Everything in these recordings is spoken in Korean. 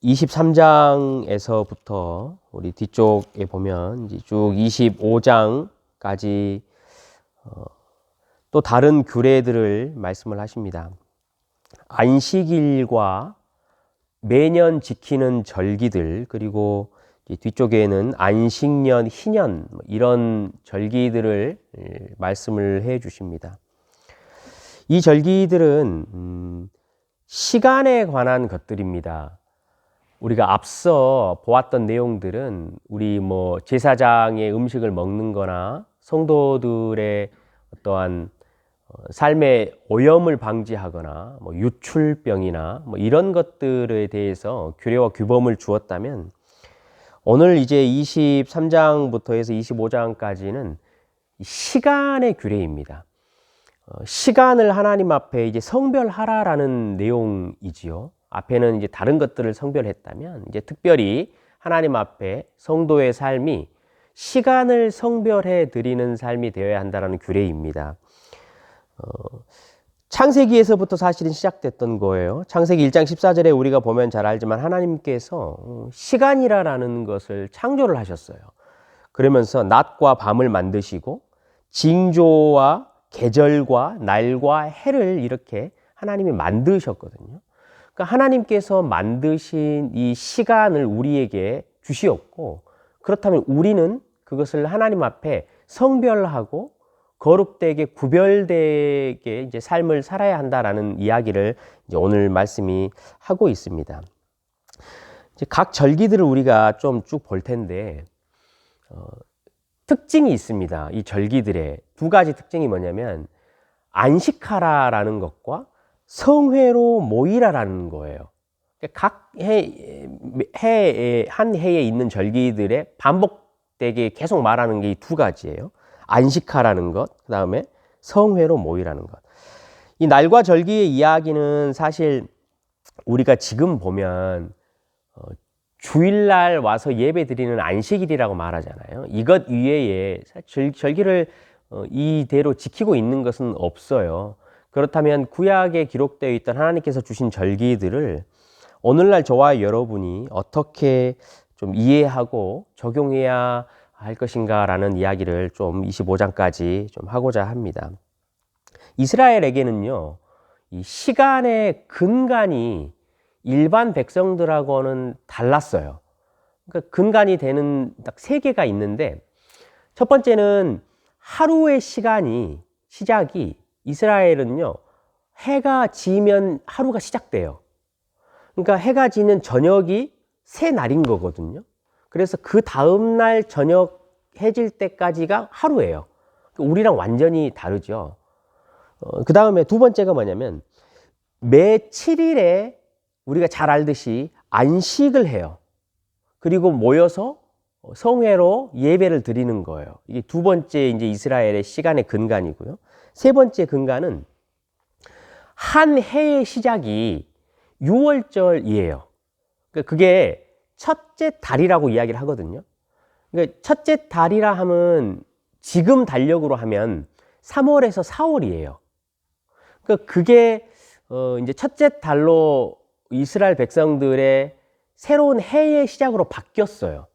23장에서부터 우리 뒤쪽에 보면 이제 쭉 25장까지 또 다른 규례들을 말씀을 하십니다. 안식일과 매년 지키는 절기들, 그리고 뒤쪽에는 안식년, 희년 이런 절기들을 말씀을 해 주십니다. 이 절기들은 시간에 관한 것들입니다. 우리가 앞서 보았던 내용들은 우리 제사장의 음식을 먹는 거나 성도들의 어떠한 삶의 오염을 방지하거나 유출병이나 이런 것들에 대해서 규례와 규범을 주었다면, 오늘 이제 23장부터 해서 25장까지는 시간의 규례입니다. 시간을 하나님 앞에 이제 성별하라라는 내용이지요. 앞에는 이제 다른 것들을 성별했다면, 이제 특별히 하나님 앞에 성도의 삶이 시간을 성별해 드리는 삶이 되어야 한다는 규례입니다. 창세기에서부터 사실은 시작됐던 거예요. 창세기 1장 14절에 우리가 보면 잘 알지만 하나님께서 시간이라는 것을 창조를 하셨어요. 그러면서 낮과 밤을 만드시고 징조와 계절과 날과 해를 이렇게 하나님이 만드셨거든요. 그러니까 하나님께서 만드신 이 시간을 우리에게 주시었고, 그렇다면 우리는 그것을 하나님 앞에 성별하고 거룩되게 구별되게 이제 삶을 살아야 한다라는 이야기를 이제 오늘 말씀이 하고 있습니다. 이제 각 절기들을 우리가 좀 쭉 볼 텐데, 특징이 있습니다. 이 절기들의 두 가지 특징이 뭐냐면, 안식하라라는 것과 성회로 모이라라는 거예요. 각 한 해에 있는 절기들의 반복되게 계속 말하는 게 이 두 가지예요. 안식하라는 것, 그 다음에 성회로 모이라는 것. 이 날과 절기의 이야기는 사실 우리가 지금 보면 주일날 와서 예배 드리는 안식일이라고 말하잖아요. 이것 이외에 절기를 이대로 지키고 있는 것은 없어요. 그렇다면 구약에 기록되어 있던 하나님께서 주신 절기들을 오늘날 저와 여러분이 어떻게 좀 이해하고 적용해야 할 것인가라는 이야기를 좀 25장까지 좀 하고자 합니다. 이스라엘에게는요, 이 시간의 근간이 일반 백성들하고는 달랐어요. 그러니까 근간이 되는 딱 세 개가 있는데, 첫 번째는 하루의 시작이 이스라엘은요, 해가 지면 하루가 시작돼요. 그러니까 해가 지는 저녁이 새 날인 거거든요. 그래서 그 다음날 저녁 해질 때까지가 하루예요. 우리랑 완전히 다르죠. 그 다음에 두 번째가 뭐냐면, 매 7일에 우리가 잘 알듯이 안식을 해요. 그리고 모여서 성회로 예배를 드리는 거예요. 이게 두 번째 이제 이스라엘의 시간의 근간이고요. 세 번째 근간은 한 해의 시작이 6월절이에요. 그게 첫째 달이라고 이야기를 하거든요. 그러니까 첫째 달이라 하면 지금 달력으로 하면 3월에서 4월이에요. 그러니까 그게 이제 첫째 달로 이스라엘 백성들의 새로운 해의 시작으로 바뀌었어요.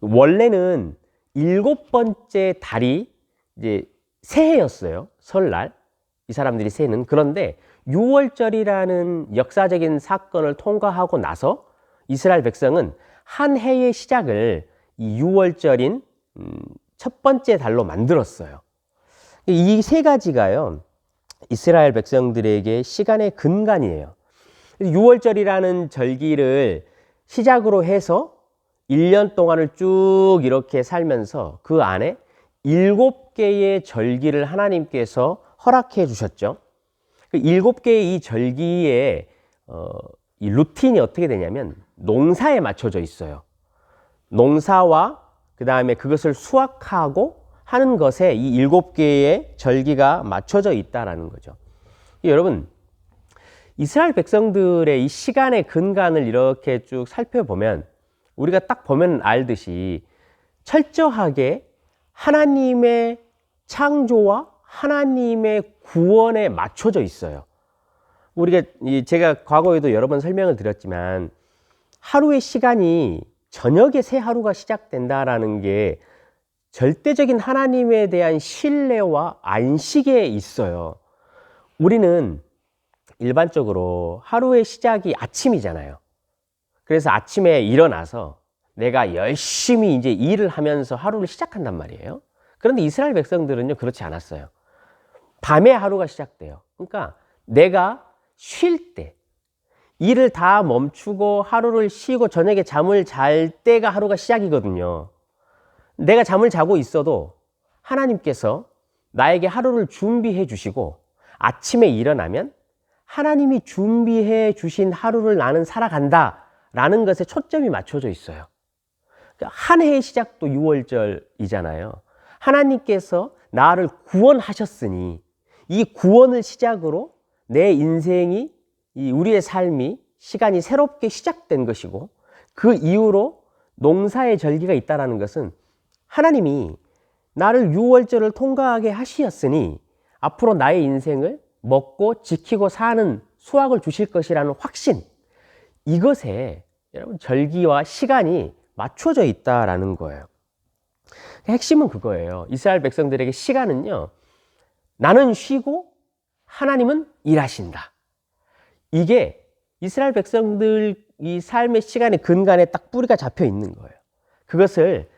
원래는 7번째 달이 이제 새해였어요. 설날. 이 사람들이 새는. 그런데 6월절이라는 역사적인 사건을 통과하고 나서 이스라엘 백성은 한 해의 시작을 이 6월절인 첫 번째 달로 만들었어요. 이 세 가지가요, 이스라엘 백성들에게 시간의 근간이에요. 6월절이라는 절기를 시작으로 해서 1년 동안을 쭉 이렇게 살면서 그 안에 7개의 절기를 하나님께서 허락해 주셨죠. 7개의 이 절기의 이 루틴이 어떻게 되냐면 농사에 맞춰져 있어요. 농사와 그 다음에 그것을 수확하고 하는 것에 이 7개의 절기가 맞춰져 있다라는 거죠. 여러분, 이스라엘 백성들의 이 시간의 근간을 이렇게 쭉 살펴보면 우리가 딱 보면 알듯이 철저하게 하나님의 창조와 하나님의 구원에 맞춰져 있어요. 우리가 제가 과거에도 여러 번 설명을 드렸지만 하루의 시간이 저녁에 새 하루가 시작된다라는 게 절대적인 하나님에 대한 신뢰와 안식에 있어요. 우리는 일반적으로 하루의 시작이 아침이잖아요. 그래서 아침에 일어나서 내가 열심히 이제 일을 하면서 하루를 시작한단 말이에요. 그런데 이스라엘 백성들은요, 그렇지 않았어요. 밤에 하루가 시작돼요. 그러니까 내가 쉴 때, 일을 다 멈추고 하루를 쉬고 저녁에 잠을 잘 때가 하루가 시작이거든요. 내가 잠을 자고 있어도 하나님께서 나에게 하루를 준비해 주시고 아침에 일어나면 하나님이 준비해 주신 하루를 나는 살아간다 라는 것에 초점이 맞춰져 있어요. 한 해의 시작도 6월절이잖아요. 하나님께서 나를 구원하셨으니 이 구원을 시작으로 내 인생이, 우리의 삶이, 시간이 새롭게 시작된 것이고, 그 이후로 농사의 절기가 있다는 것은 하나님이 나를 6월절을 통과하게 하시었으니 앞으로 나의 인생을 먹고 지키고 사는 수확을 주실 것이라는 확신, 이것에 여러분 절기와 시간이 맞춰져 있다라는 거예요. 핵심은 그거예요. 이스라엘 백성들에게 시간은요, 나는 쉬고 하나님은 일하신다. 이게 이스라엘 백성들 이 삶의 시간의 근간에 딱 뿌리가 잡혀 있는 거예요. 그것을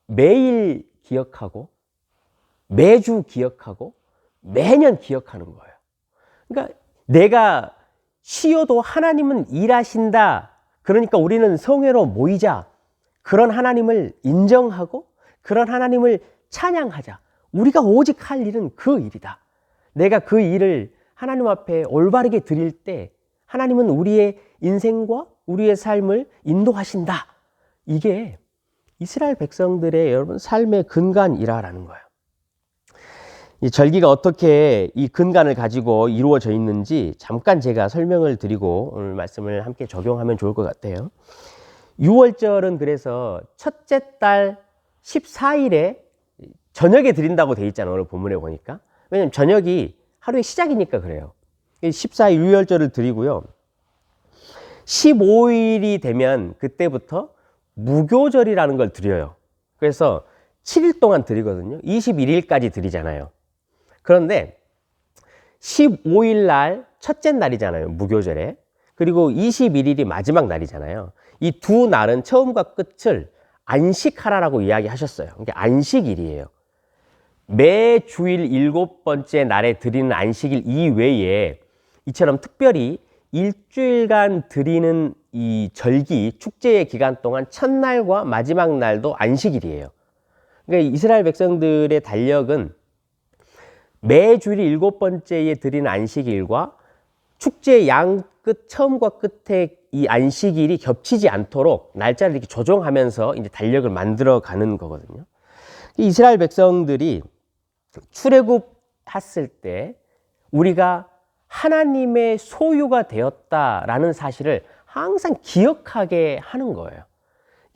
매일 기억하고 매주 기억하고 매년 기억하는 거예요. 그러니까 내가 쉬어도 하나님은 일하신다. 그러니까 우리는 성회로 모이자. 그런 하나님을 인정하고 그런 하나님을 찬양하자. 우리가 오직 할 일은 그 일이다. 내가 그 일을 하나님 앞에 올바르게 드릴 때 하나님은 우리의 인생과 우리의 삶을 인도하신다. 이게 이스라엘 백성들의 여러분 삶의 근간이라는 거예요. 이 절기가 어떻게 이 근간을 가지고 이루어져 있는지 잠깐 제가 설명을 드리고 오늘 말씀을 함께 적용하면 좋을 것 같아요. 6월절은 그래서 첫째 달 14일에 저녁에 드린다고 돼 있잖아요. 오늘 본문에 보니까. 왜냐면 저녁이 하루의 시작이니까 그래요. 14일 6월절을 드리고요. 15일이 되면 그때부터 무교절이라는 걸 드려요. 그래서 7일 동안 드리거든요. 21일까지 드리잖아요. 그런데 15일 날 첫째 날이잖아요. 무교절에. 그리고 21일이 마지막 날이잖아요. 이 두 날은 처음과 끝을 안식하라라고 이야기하셨어요. 그게 안식일이에요. 매 주일 7번째 날에 드리는 안식일 이외에 이처럼 특별히 일주일간 드리는 이 절기, 축제의 기간 동안 첫날과 마지막 날도 안식일이에요. 그러니까 이스라엘 백성들의 달력은 매 주일 7번째에 드리는 안식일과 축제의 양 끝, 처음과 끝에 이 안식일이 겹치지 않도록 날짜를 이렇게 조정하면서 이제 달력을 만들어 가는 거거든요. 이스라엘 백성들이 출애굽했을 때 우리가 하나님의 소유가 되었다라는 사실을 항상 기억하게 하는 거예요.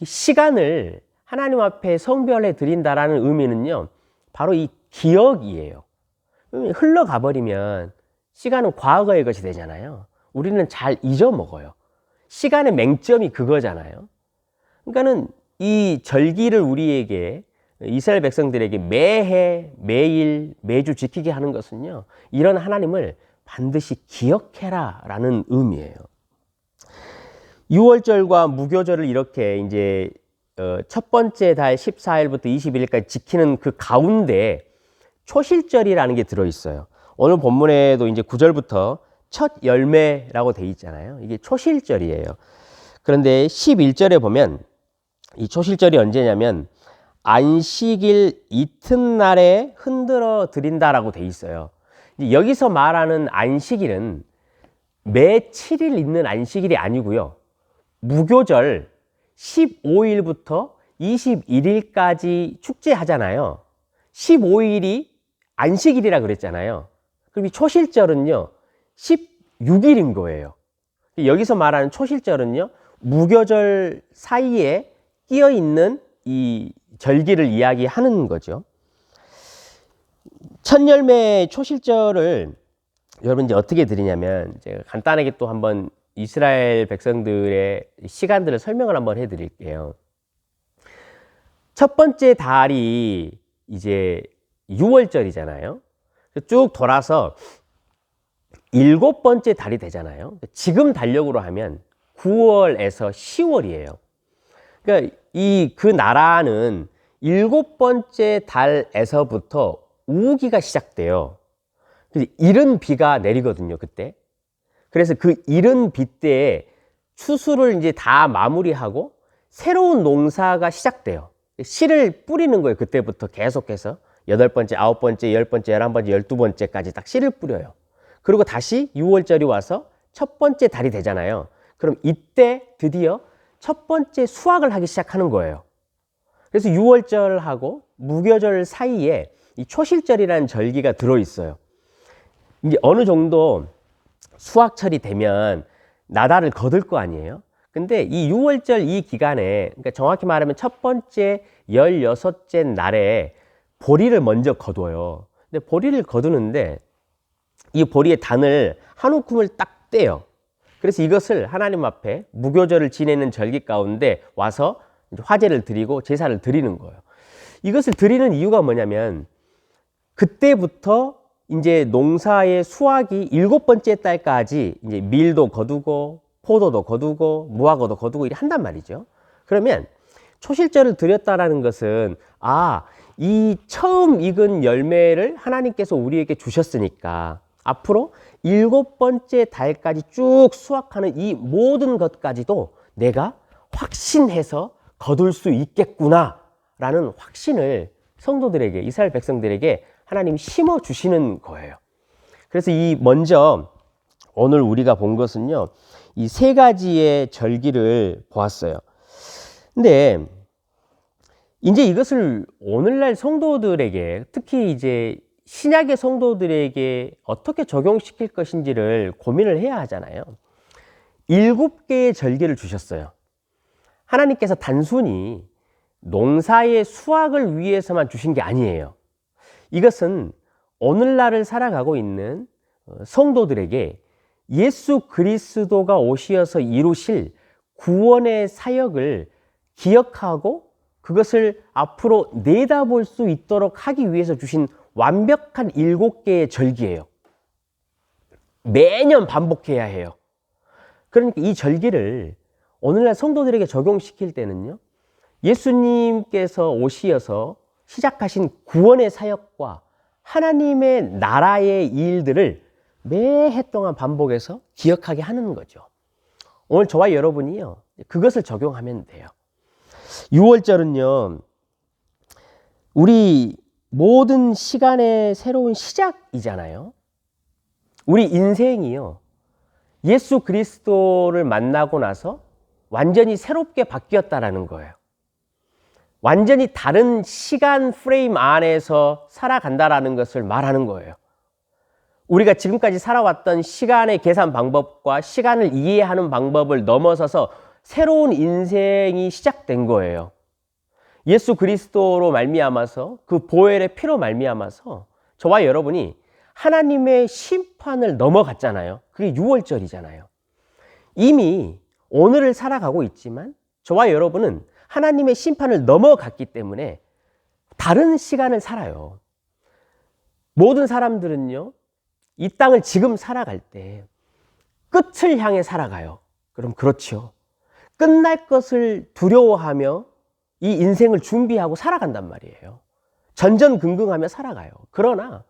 시간을 하나님 앞에 성별해 드린다라는 의미는요, 바로 이 기억이에요. 흘러가 버리면 시간은 과거의 것이 되잖아요. 우리는 잘 잊어먹어요. 시간의 맹점이 그거잖아요. 그러니까는 이 절기를 우리에게, 이스라엘 백성들에게 매해, 매일, 매주 지키게 하는 것은요, 이런 하나님을 반드시 기억해라 라는 의미예요. 6월절과 무교절을 이렇게 이제 첫 번째 달 14일부터 21일까지 지키는 그 가운데 초실절이라는 게 들어있어요. 오늘 본문에도 이제 9절부터 첫 열매라고 돼 있잖아요. 이게 초실절이에요. 그런데 11절에 보면 이 초실절이 언제냐면 안식일 이튿날에 흔들어 드린다라고 돼 있어요. 여기서 말하는 안식일은 매 7일 있는 안식일이 아니고요. 무교절 15일부터 21일까지 축제하잖아요. 15일이 안식일이라 그랬잖아요. 그럼 이 초실절은요, 16일인 거예요. 여기서 말하는 초실절은요, 무교절 사이에 끼어 있는 이 절기를 이야기하는 거죠. 첫 열매 초실절을 여러분 이제 어떻게 드리냐면 제가 간단하게 또 한번 이스라엘 백성들의 시간들을 설명을 한번 해드릴게요. 첫 번째 달이 이제 6월절이잖아요. 쭉 돌아서 7번째 달이 되잖아요. 지금 달력으로 하면 9월에서 10월이에요. 그러니까 그 나라는 7번째 달에서부터 우기가 시작돼요. 이른 비가 내리거든요, 그때. 그래서 그 이른 비 때에 추수를 이제 다 마무리하고 새로운 농사가 시작돼요. 씨를 뿌리는 거예요, 그때부터 계속해서. 8번째, 9번째, 10번째, 11번째, 12번째까지 딱 씨를 뿌려요. 그리고 다시 6월절이 와서 첫 번째 달이 되잖아요. 그럼 이때 드디어 첫 번째 수확을 하기 시작하는 거예요. 그래서 6월절하고 무교절 사이에 이 초실절이라는 절기가 들어있어요. 이제 어느 정도 수확철이 되면 나달을 거둘 거 아니에요. 근데 이 6월절 이 기간에, 그러니까 정확히 말하면 첫 번째 16째 날에 보리를 먼저 거둬요. 근데 보리를 거두는데 이 보리의 단을 한 움큼을 딱 떼요. 그래서 이것을 하나님 앞에 무교절을 지내는 절기 가운데 와서 화제를 드리고 제사를 드리는 거예요. 이것을 드리는 이유가 뭐냐면 그때부터 이제 농사의 수확이 7번째 달까지 이제 밀도 거두고 포도도 거두고 무화과도 거두고 이렇게 한단 말이죠. 그러면 초실절을 드렸다라는 것은 이 처음 익은 열매를 하나님께서 우리에게 주셨으니까 앞으로 7번째 달까지 쭉 수확하는 이 모든 것까지도 내가 확신해서 거둘 수 있겠구나 라는 확신을 성도들에게, 이스라엘 백성들에게 하나님이 심어 주시는 거예요. 그래서 먼저 오늘 우리가 본 것은요, 이 3가지의 절기를 보았어요. 근데 이제 이것을 오늘날 성도들에게, 특히 이제 신약의 성도들에게 어떻게 적용시킬 것인지를 고민을 해야 하잖아요. 7개의 절기를 주셨어요. 하나님께서 단순히 농사의 수확을 위해서만 주신 게 아니에요. 이것은 오늘날을 살아가고 있는 성도들에게 예수 그리스도가 오시어서 이루실 구원의 사역을 기억하고 그것을 앞으로 내다볼 수 있도록 하기 위해서 주신 완벽한 7개의 절기예요. 매년 반복해야 해요. 그러니까 이 절기를 오늘날 성도들에게 적용시킬 때는요, 예수님께서 오시어서 시작하신 구원의 사역과 하나님의 나라의 일들을 매해 동안 반복해서 기억하게 하는 거죠. 오늘 저와 여러분이요, 그것을 적용하면 돼요. 6월절은요, 우리 모든 시간의 새로운 시작이잖아요. 우리 인생이요, 예수 그리스도를 만나고 나서 완전히 새롭게 바뀌었다라는 거예요. 완전히 다른 시간 프레임 안에서 살아간다라는 것을 말하는 거예요. 우리가 지금까지 살아왔던 시간의 계산 방법과 시간을 이해하는 방법을 넘어서서 새로운 인생이 시작된 거예요. 예수 그리스도로 말미암아서, 그 보혈의 피로 말미암아서 저와 여러분이 하나님의 심판을 넘어갔잖아요. 그게 6월절이잖아요. 이미 오늘을 살아가고 있지만 저와 여러분은 하나님의 심판을 넘어갔기 때문에 다른 시간을 살아요. 모든 사람들은요, 이 땅을 지금 살아갈 때 끝을 향해 살아가요. 그럼 그렇죠. 끝날 것을 두려워하며 이 인생을 준비하고 살아간단 말이에요. 전전긍긍하며 살아가요. 그러나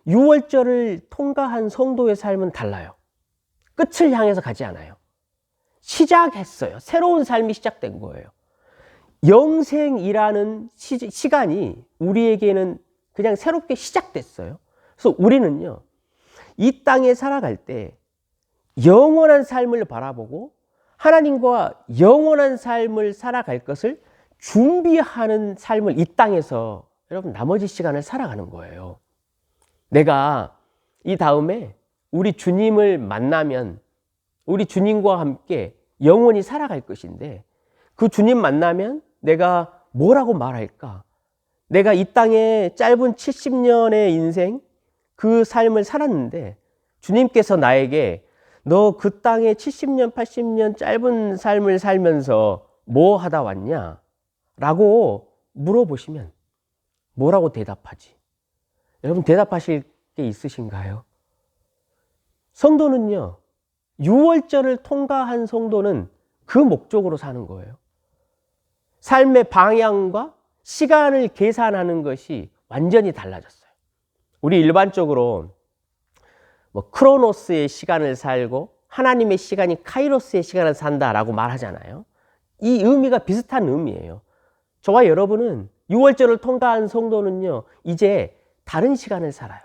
6월절을 통과한 성도의 삶은 달라요. 끝을 향해서 가지 않아요. 시작했어요. 새로운 삶이 시작된 거예요. 영생이라는 시간이 우리에게는 그냥 새롭게 시작됐어요. 그래서 우리는요, 이 땅에 살아갈 때 영원한 삶을 바라보고 하나님과 영원한 삶을 살아갈 것을 준비하는 삶을 이 땅에서 여러분 나머지 시간을 살아가는 거예요. 내가 이 다음에 우리 주님을 만나면 우리 주님과 함께 영원히 살아갈 것인데, 그 주님 만나면 내가 뭐라고 말할까? 내가 이 땅에 짧은 70년의 인생, 그 삶을 살았는데 주님께서 나에게 너 그 땅에 70년, 80년 짧은 삶을 살면서 뭐 하다 왔냐? 라고 물어보시면 뭐라고 대답하지? 여러분 대답하실 게 있으신가요? 성도는요, 유월절을 통과한 성도는 그 목적으로 사는 거예요. 삶의 방향과 시간을 계산하는 것이 완전히 달라졌어요. 우리 일반적으로 뭐 크로노스의 시간을 살고 하나님의 시간이 카이로스의 시간을 산다라고 말하잖아요. 이 의미가 비슷한 의미예요. 저와 여러분은 유월절을 통과한 성도는요, 이제 다른 시간을 살아요.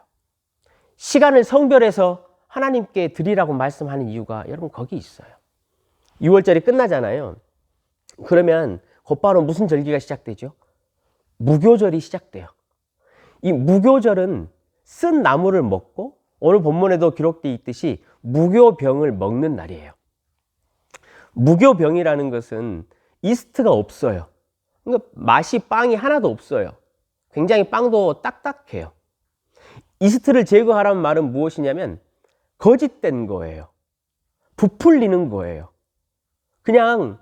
시간을 성별해서 하나님께 드리라고 말씀하는 이유가 여러분 거기 있어요. 유월절이 끝나잖아요. 그러면 곧바로 무슨 절기가 시작되죠? 무교절이 시작돼요. 이 무교절은 쓴 나물을 먹고 오늘 본문에도 기록되어 있듯이 무교병을 먹는 날이에요. 무교병이라는 것은 이스트가 없어요. 그러니까 맛이 빵이 하나도 없어요. 굉장히 빵도 딱딱해요. 이스트를 제거하라는 말은 무엇이냐면 거짓된 거예요. 부풀리는 거예요. 그냥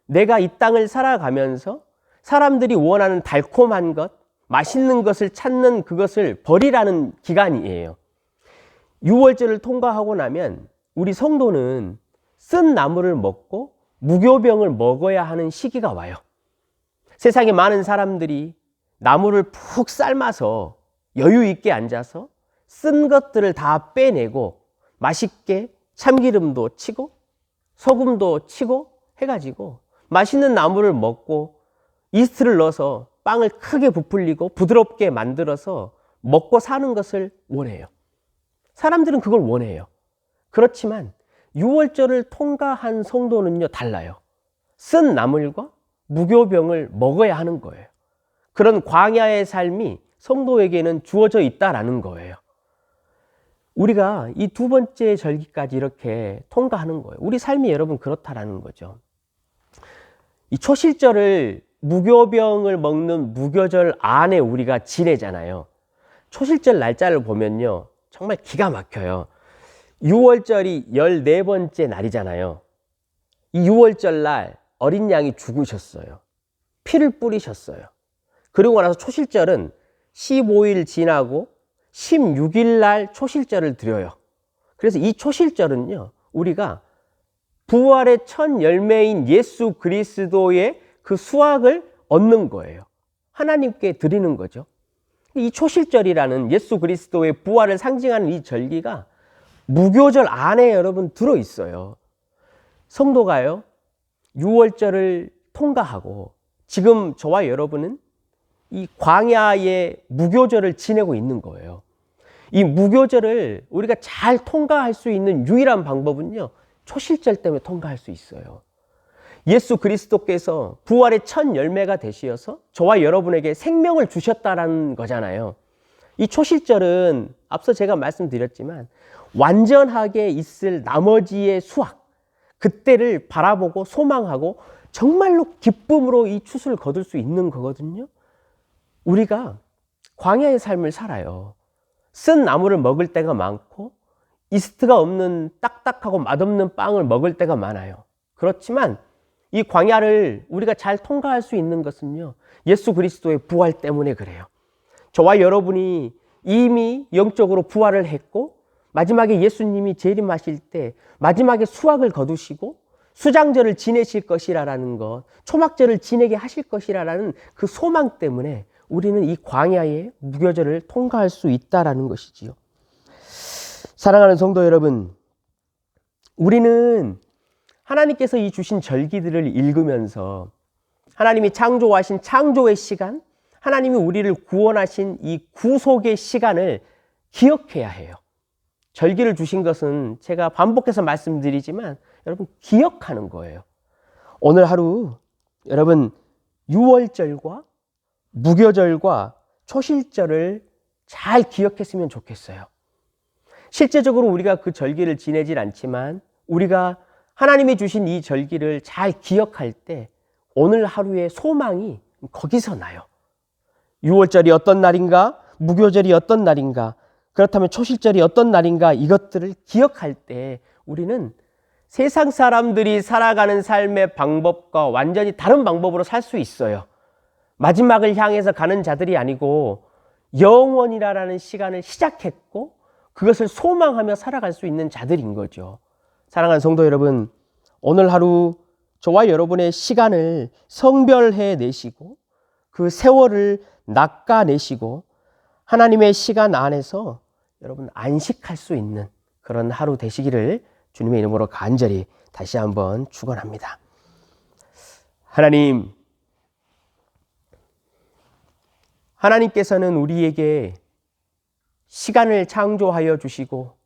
내가 이 땅을 살아가면서 사람들이 원하는 달콤한 것, 맛있는 것을 찾는 그것을 버리라는 기간이에요. 유월절을 통과하고 나면 우리 성도는 쓴 나물을 먹고 무교병을 먹어야 하는 시기가 와요. 세상에 많은 사람들이 나물을 푹 삶아서 여유 있게 앉아서 쓴 것들을 다 빼내고 맛있게 참기름도 치고 소금도 치고 해가지고 맛있는 나물을 먹고 이스트를 넣어서 빵을 크게 부풀리고 부드럽게 만들어서 먹고 사는 것을 원해요. 사람들은 그걸 원해요. 그렇지만 유월절을 통과한 성도는요, 달라요. 쓴 나물과 무교병을 먹어야 하는 거예요. 그런 광야의 삶이 성도에게는 주어져 있다라는 거예요. 우리가 이 두 번째 절기까지 이렇게 통과하는 거예요. 우리 삶이 여러분 그렇다라는 거죠. 이 초실절을 무교병을 먹는 무교절 안에 우리가 지내잖아요. 초실절 날짜를 보면요, 정말 기가 막혀요. 6월절이 14번째 날이잖아요. 이 6월절 날 어린 양이 죽으셨어요. 피를 뿌리셨어요. 그리고 나서 초실절은 15일 지나고 16일 날 초실절을 드려요. 그래서 이 초실절은요, 우리가 부활의 첫 열매인 예수 그리스도의 그 수확을 얻는 거예요. 하나님께 드리는 거죠. 이 초실절이라는 예수 그리스도의 부활을 상징하는 이 절기가 무교절 안에 여러분 들어있어요. 성도가요, 6월절을 통과하고 지금 저와 여러분은 이 광야의 무교절을 지내고 있는 거예요. 이 무교절을 우리가 잘 통과할 수 있는 유일한 방법은요, 초실절 때문에 통과할 수 있어요. 예수 그리스도께서 부활의 첫 열매가 되시어서 저와 여러분에게 생명을 주셨다라는 거잖아요. 이 초실절은 앞서 제가 말씀드렸지만 완전하게 있을 나머지의 수확, 그때를 바라보고 소망하고 정말로 기쁨으로 이 추수를 거둘 수 있는 거거든요. 우리가 광야의 삶을 살아요. 쓴 나물을 먹을 때가 많고 이스트가 없는 딱딱하고 맛없는 빵을 먹을 때가 많아요. 그렇지만 이 광야를 우리가 잘 통과할 수 있는 것은요, 예수 그리스도의 부활 때문에 그래요. 저와 여러분이 이미 영적으로 부활을 했고 마지막에 예수님이 재림하실 때 마지막에 수확을 거두시고 수장절을 지내실 것이라는 것, 초막절을 지내게 하실 것이라는 그 소망 때문에 우리는 이 광야의 무교절을 통과할 수 있다라는 것이지요. 사랑하는 성도 여러분, 우리는 하나님께서 이 주신 절기들을 읽으면서 하나님이 창조하신 창조의 시간, 하나님이 우리를 구원하신 이 구속의 시간을 기억해야 해요. 절기를 주신 것은 제가 반복해서 말씀드리지만 여러분 기억하는 거예요. 오늘 하루 여러분 유월절과 무교절과 초실절을 잘 기억했으면 좋겠어요. 실제적으로 우리가 그 절기를 지내질 않지만 우리가 하나님이 주신 이 절기를 잘 기억할 때 오늘 하루의 소망이 거기서 나요. 유월절이 어떤 날인가? 무교절이 어떤 날인가? 그렇다면 초실절이 어떤 날인가? 이것들을 기억할 때 우리는 세상 사람들이 살아가는 삶의 방법과 완전히 다른 방법으로 살 수 있어요. 마지막을 향해서 가는 자들이 아니고 영원이라는 시간을 시작했고 그것을 소망하며 살아갈 수 있는 자들인 거죠. 사랑하는 성도 여러분, 오늘 하루 저와 여러분의 시간을 성별해 내시고 그 세월을 낚아내시고 하나님의 시간 안에서 여러분 안식할 수 있는 그런 하루 되시기를 주님의 이름으로 간절히 다시 한번 축원합니다. 하나님께서는 우리에게 시간을 창조하여 주시고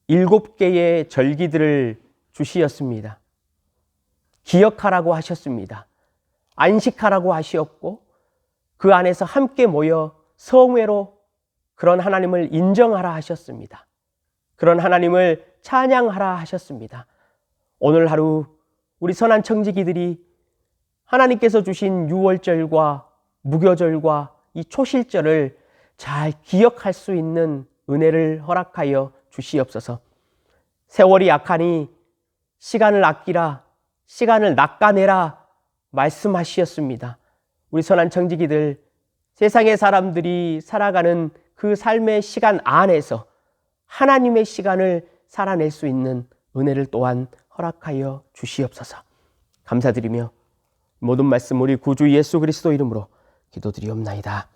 7개의 절기들을 주시었습니다. 기억하라고 하셨습니다. 안식하라고 하시었고 그 안에서 함께 모여 성회로 그런 하나님을 인정하라 하셨습니다. 그런 하나님을 찬양하라 하셨습니다. 오늘 하루 우리 선한 청지기들이 하나님께서 주신 유월절과 무교절과 이 초실절을 잘 기억할 수 있는 은혜를 허락하여 주시옵소서. 세월이 약하니 시간을 아끼라, 시간을 낚아내라 말씀하시었습니다. 우리 선한 청지기들, 세상의 사람들이 살아가는 그 삶의 시간 안에서 하나님의 시간을 살아낼 수 있는 은혜를 또한 허락하여 주시옵소서. 감사드리며 모든 말씀 우리 구주 예수 그리스도 이름으로 기도드리옵나이다.